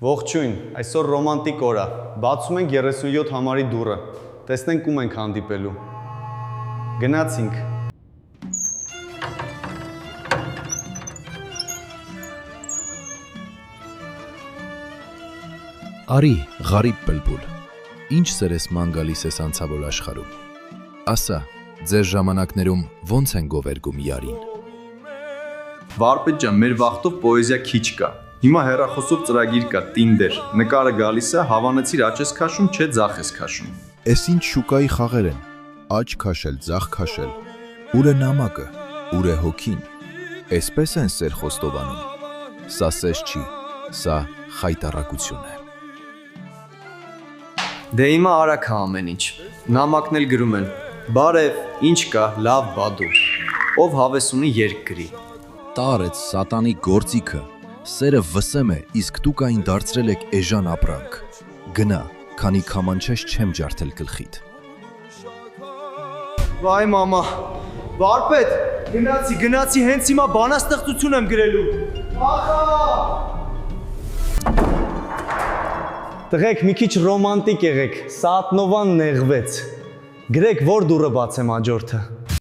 Ողջույն, այսօր ռոմանտիկ օր է, բացում ենք 37 համարի դուռը, տեսնենք ում ենք հանդիպելու, գնացինք։ Արի, Ղարիբ Բլբուլ, ինչ սերես ման գալիս ես անցավոր աշխարհում, ասա, ձեր ժամանակներում ոնց են գովերգում յարին։ Վարպետ ջան, մեր վախտով պոեզիա քիչ կա, հիմա հեռախոսով ծրագիր կա, Tinder, նկարը գալիս է, հավանեցիր աջ ես քաշում, չէ ձախ ես քաշում։ Էս ինչ շուկայի խաղեր են, աջ քաշել, ձախ քաշել, ուր է նամակը, ուր է հոգին, էսպես են սեր խոստովանում, սա սես չի, սա խայտառակություն է։ Դե հիմա արագ է ամեն ինչ, նամակն էլ գրում են, բարև, ինչ կա, լավ բադու, ով հավես ունի երկ գրի։ Տարեց սատանի գործիքը, սերը վսեմ է, իսկ դուք այն դարձրել եք էժան ապրանք, գնա, քանի քամանչես չեմ ջարդել գլխիդ։ Վայ մամա, վարպետ, գնացի, հենց հիմա բանաստեղծություն եմ գրելու։ Տղեկ, մի քիչ ռոմանտիկ եղեք, Սաատնովան նեղվեց։ Գրեք, որ դուռը բացեմ հաջորդը։